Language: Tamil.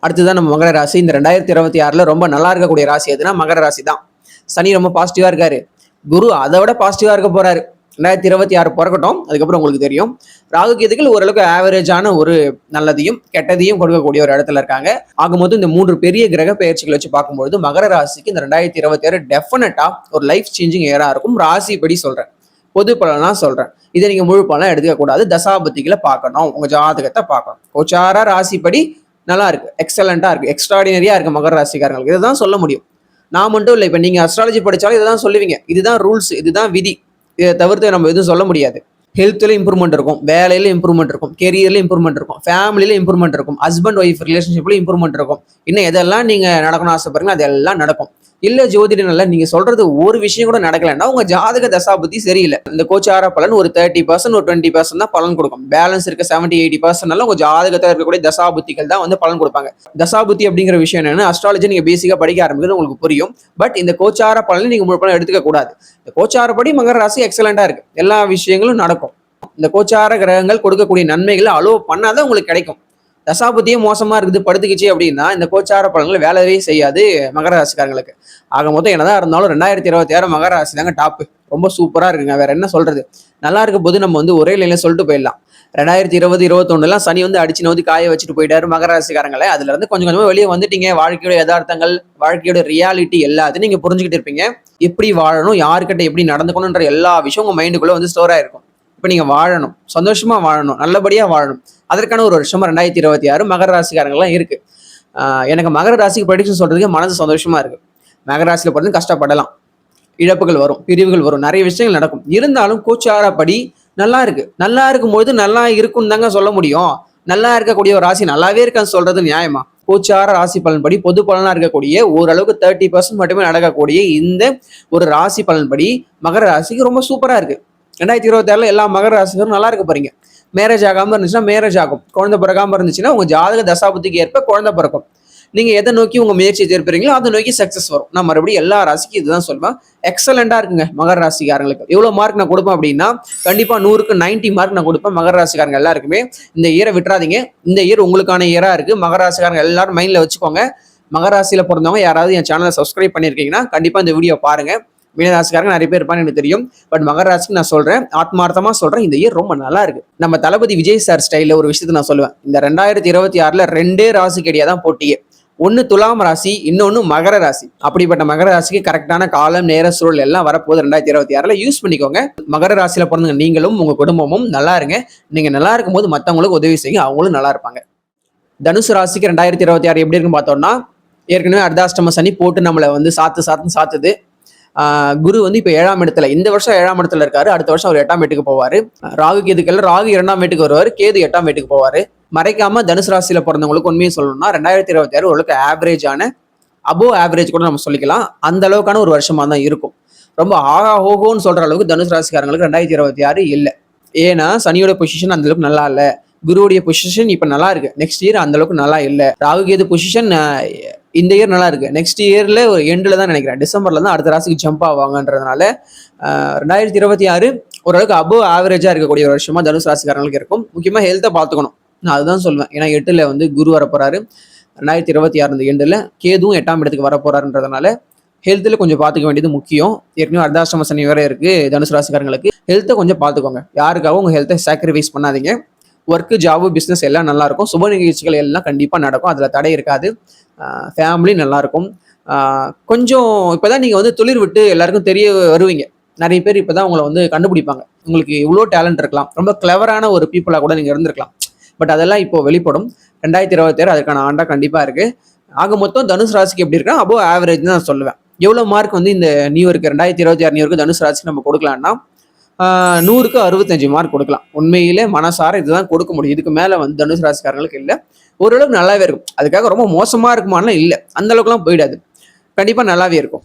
அடுத்துதான் நம்ம மகர ராசி. இந்த 2026 ரொம்ப நல்லா இருக்கக்கூடிய ராசி எதுனா மகர ராசி தான். சனி ரொம்ப பாசிட்டிவா இருக்காரு. குரு அதை விட பாசிட்டிவா இருக்க போறாரு. 2026 பிறக்கட்டும், அதுக்கப்புறம் உங்களுக்கு தெரியும். ராகு கேதுக்கள் ஓரளவுக்கு ஆவரேஜான ஒரு நல்லதையும் கெட்டதையும் கொடுக்கக்கூடிய ஒரு இடத்துல இருக்காங்க. ஆகும்போது இந்த 3 பெரிய கிரக பயிற்சிகளை வச்சு பார்க்கும்போது மகர ராசிக்கு இந்த 2026 டெஃபினட்டா ஒரு லைஃப் சேஞ்சிங் ஏரா இருக்கும். ராசி படி சொல்றேன், பொது பலனா சொல்றேன். இதை நீங்க முழு பலனா எடுத்துக்க கூடாது. தசாபதிகளை பார்க்கணும், உங்க ஜாதகத்தை பார்க்கணும். கோச்சார ராசிப்படி நல்லா இருக்கு, எக்ஸலண்டா இருக்கு, எக்ஸ்ட்ராடினரியா இருக்கு மகர ராசிக்காரங்களுக்கு. இதுதான் சொல்ல முடியும். நான் மட்டும் இல்லை, இப்ப நீங்க அஸ்ட்ராலஜி படிச்சாலும் இதான் சொல்லுவீங்க. இதுதான் ரூல்ஸ், இதுதான் விதி. இதை தவிர்த்து நம்ம எதுவும் சொல்ல முடியாது. ஹெல்த்ல இம்ப்ரூவ்மெண்ட் இருக்கும், வேலையில இம்ப்ரூவ்மெண்ட் இருக்கும், கெரியர்ல இம்ப்ரூவ்மெண்ட் இருக்கும், ஃபேமிலியில இம்ப்ரூவ்மெண்ட் இருக்கும், ஹஸ்பண்ட் ஒய்ஃப் ரிலேஷன்ஷிப்ல இம்ப்ரூவ்மெண்ட் இருக்கும். இன்னும் எதெல்லாம் நீங்க நடக்கணும்னு ஆசைப்படுறீங்க அதெல்லாம் நடக்கும். இல்ல ஜோதிடன்ல நீங்க சொல்றது ஒரு விஷயம் கூட நடக்கலைன்னா உங்க ஜாதக தசாபுத்தி சரியில்லை. இந்த கோச்சார பலன் ஒரு 30% ஒரு 20% தான் பலன் கொடுக்கும். பேலன்ஸ் இருக்க 70-80% உங்க ஜாதகத்தில் இருக்கக்கூடிய தசாபுத்திகள் தான் வந்து பலன் கொடுப்பாங்க. தசாபுத்தி அப்படிங்கிற விஷயம் என்னன்னா, அஸ்ட்ராலஜி நீங்க பேசிக்கா படிக்க ஆரம்பிக்கிறது உங்களுக்கு புரியும். பட் இந்த கோச்சார பலனை நீங்க முழு பலன் எடுத்துக்க கூடாது. இந்த கோச்சாரப்படி மகர ராசி எக்ஸலண்டா இருக்கு, எல்லா விஷயங்களும் நடக்கும். இந்த கோச்சார கிரகங்கள் கொடுக்கக்கூடிய நன்மைகளை அலோவ் பண்ணாதான் உங்களுக்கு கிடைக்கும். தசாபுத்தியே மோசமா இருக்குது, படுத்துக்கிச்சு அப்படின்னா இந்த கோச்சார பலன்கள் வேலையே செய்யாது மகர ராசிக்காரங்களுக்கு. ஆக மொத்தம் என்னதான் இருந்தாலும் 2026 மகர ராசி தாங்க டாப்பு. ரொம்ப சூப்பரா இருக்குங்க, வேற என்ன சொல்றது. நல்லா இருக்க போது நம்ம வந்து ஒரே லைன்ல சொல்லிட்டு போயிடலாம். 2020-21 சனி வந்து அடிச்சு நோதி காய வச்சுட்டு போயிட்டாரு மகர ராசிக்காரங்களை. அதுல இருந்து கொஞ்சம் கொஞ்சமா வெளியே வந்துட்டீங்க. வாழ்க்கையோட யதார்த்தங்கள், வாழ்க்கையோட ரியாலிட்டி எல்லாத்தையும் நீங்க புரிஞ்சுக்கிட்டு இருப்பீங்க. எப்படி வாழணும், யாருக்கிட்ட எப்படி நடந்துக்கணும்ன்ற எல்லா விஷயம் உங்க மைண்டுக்குள்ள வந்து ஸ்டோர் ஆயிருக்கும். இப்ப நீங்க வாழணும், சந்தோஷமா வாழணும், நல்லபடியா வாழணும். அதற்கான ஒரு வருஷமா 2026 மகர ராசிக்காரங்களாம் இருக்கு. எனக்கு மகர ராசிக்கு ப்ரெடிக்ஷன் சொல்றதுக்கு மனசு சந்தோஷமா இருக்கு. மகர ராசியில பிறந்து கஷ்டப்படலாம், இழப்புகள் வரும், பிரிவுகள் வரும், நிறைய விஷயங்கள் நடக்கும். இருந்தாலும் கோச்சாரப்படி நல்லா இருக்கு. நல்லா இருக்கும்போது நல்லா இருக்குன்னு தாங்க சொல்ல முடியும். நல்லா இருக்கக்கூடிய ஒரு ராசி நல்லாவே இருக்கான்னு சொல்றது நியாயமா? கோச்சார ராசி பலன்படி பொது பலனா இருக்கக்கூடிய ஓரளவுக்கு 30% மட்டுமே நடக்கக்கூடிய இந்த ஒரு ராசி பலன்படி மகர ராசிக்கு ரொம்ப சூப்பரா இருக்கு. 2026 எல்லா மகர ராசிகளும் நல்லா இருக்க போறீங்க. மேரேஜ் ஆகாம இருந்துச்சுன்னா மேரேஜ் ஆகும், குழந்தை பிறகாம இருந்துச்சுன்னா உங்க ஜாதக தசாபுத்திக்கு ஏற்ப குழந்தை பிறக்கும். நீங்க எதை நோக்கி உங்க முயற்சியை திருப்புறீங்களோ அதை நோக்கி சக்சஸ் வரும். நான் மறுபடியும் எல்லா ராசிக்கும் இதுதான் சொல்லுவேன். எக்ஸலண்டா இருக்குங்க மகர ராசிக்காரங்களுக்கு. எவ்வளவு மார்க் நான் கொடுப்பேன் அப்படின்னா, கண்டிப்பா 100க்கு 90 மார்க் நான் கொடுப்பேன் மகர ராசிக்காரங்க எல்லாருக்குமே. இந்த இயரை விட்டுறாதீங்க. இந்த இயர் உங்களுக்கான இயரா இருக்கு. மகர ராசிக்காரங்க எல்லாரும் மைண்ட்ல வச்சுக்கோங்க. மகர ராசியில பிறந்தவங்க யாராவது என் சேனலை சப்ஸ்கிரைப் பண்ணிருக்கீங்கன்னா கண்டிப்பா இந்த வீடியோ பாருங்க. மீனராசிக்காரங்க நிறைய பேர் இருப்பான்னு எனக்கு தெரியும். பட் மகர ராசிக்கு நான் சொல்றேன், ஆத்மார்த்தமா சொல்றேன், இந்த இயர் ரொம்ப நல்லா இருக்கு. நம்ம தளபதி விஜய் சார் ஸ்டைல ஒரு விஷயத்தை நான் சொல்லுவேன். இந்த 2026 2 ராசிக்கு இடையே தான் போட்டியே. ஒன்னு துலாம் ராசி, இன்னொன்னு மகர ராசி. அப்படிப்பட்ட மகர ராசிக்கு கரெக்டான காலம், நேர, சூழல் எல்லாம் வரப்போகுது 2026 யூஸ் பண்ணிக்கோங்க. மகர ராசியில பிறந்தவங்க நீங்களும் உங்க குடும்பமும் நல்லா இருங்க. நீங்க நல்லா இருக்கும் போது மற்றவங்களுக்கு உதவி செய்யுங்க, அவங்களும் நல்லா இருப்பாங்க. தனுசு ராசிக்கு 2026 எப்படி இருக்குன்னு பார்த்தோம்னா, ஏற்கனவே அர்த்தாஷ்டம சனி போட்டு நம்மளை வந்து சாத்துது. குரு வந்து இப்ப 7ஆம் இடத்துல, இந்த வருஷம் 7ஆம் இடத்துல இருக்காரு. அடுத்த வருஷம் அவர் 8ஆம் வீட்டுக்கு போவாரு. ராகு கேதுக்கெல்லாம் ராகு 2ஆம் வீட்டுக்கு வருவாரு, கேது 8ஆம் வீட்டுக்கு போவாரு. மறைக்காம தனுசு ராசியில பிறந்தவங்களுக்கு உண்மையை சொல்லணும்னா 2026 ஓரளவுக்கு ஆவரேஜான, அபோவ் ஆவரேஜ் கூட நம்ம சொல்லிக்கலாம், அந்த அளவுக்கான ஒரு வருஷமா தான் இருக்கும். ரொம்ப ஆகா ஓகோன்னு சொல்ற அளவுக்கு தனுசு ராசிக்காரங்களுக்கு 2026 இல்லை. ஏன்னா சனியோட பொசிஷன் அந்த அளவுக்கு நல்லா இல்லை, குருவுடைய பொசிஷன் இப்ப நல்லா இருக்கு. நெக்ஸ்ட் இயர் அந்த அளவுக்கு நல்லா இல்லை. ராகு கேது பொசிஷன் இந்த இயர் நல்லா இருக்கு. நெக்ஸ்ட் இயர்ல ஒரு எண்டில் தான் நினைக்கிறேன், டிசம்பர்ல தான் அடுத்த ராசிக்கு ஜம்ப் ஆவாங்கன்றதுனால 2026 ஓரளவுக்கு அபோவ் ஆவரேஜா இருக்கக்கூடிய ஒரு வருஷமா தனுசு ராசிக்காரங்களுக்கு இருக்கும். முக்கியமா ஹெல்த்தை பார்த்துக்கணும், நான் அதுதான் சொல்லுவேன். ஏன்னா 8ல் வந்து குரு வர போறாரு 2026 எண்டில், கேதுவும் 8ஆம் இடத்துக்கு வர போறாருன்றதுனால ஹெல்த்தில் கொஞ்சம் பார்த்துக்க வேண்டியது முக்கியம். ஏற்கனவே அர்த்தாஷ்டம சனி வேற இருக்கு தனுசு ராசிக்காரங்களுக்கு. ஹெல்த்தை கொஞ்சம் பார்த்துக்கோங்க. யாருக்காகவும் உங்க ஹெல்த்தை சாக்ரிஃபைஸ் பண்ணாதீங்க. ஒர்க்கு, ஜாபு, பிஸ்னஸ் எல்லாம் நல்லா இருக்கும். சுப நிகழ்ச்சிகள் எல்லாம் கண்டிப்பாக நடக்கும், அதில் தடை இருக்காது. ஃபேமிலி நல்லா இருக்கும். கொஞ்சம் இப்போதான் நீங்கள் வந்து துளிர் விட்டு எல்லாருக்கும் தெரிய வருவீங்க. நிறைய பேர் இப்போதான் உங்களை வந்து கண்டுபிடிப்பாங்க. உங்களுக்கு இவ்வளோ டேலண்ட் இருக்கலாம், ரொம்ப கிளவரான ஒரு பீப்புளாக கூட நீங்கள் இருந்திருக்கலாம். பட் அதெல்லாம் இப்போ வெளிப்படும். 2026 அதுக்கான ஆண்டா கண்டிப்பாக இருக்கு. ஆக மொத்தம் தனுசு ராசிக்கு எப்படி இருக்குன்னா அபோவ் ஆவரேஜ் தான் நான் சொல்லுவேன். எவ்வளோ மார்க் வந்து இந்த நியூ இயருக்கு 2026 நியூ இயருக்கு தனுசு ராசிக்கு நம்ம கொடுக்கலாம்னா 100க்கு 65 மார்க் கொடுக்கலாம். உண்மையிலே மனசார இதுதான் கொடுக்க முடியும். இதுக்கு மேல வந்து தனுசு ராசிக்காரங்களுக்கு இல்லை. ஓரளவுக்கு நல்லாவே இருக்கும். அதுக்காக ரொம்ப மோசமா இருக்குமானா இல்லை, அந்த அளவுக்குலாம் போயிடாது. கண்டிப்பா நல்லாவே இருக்கும்.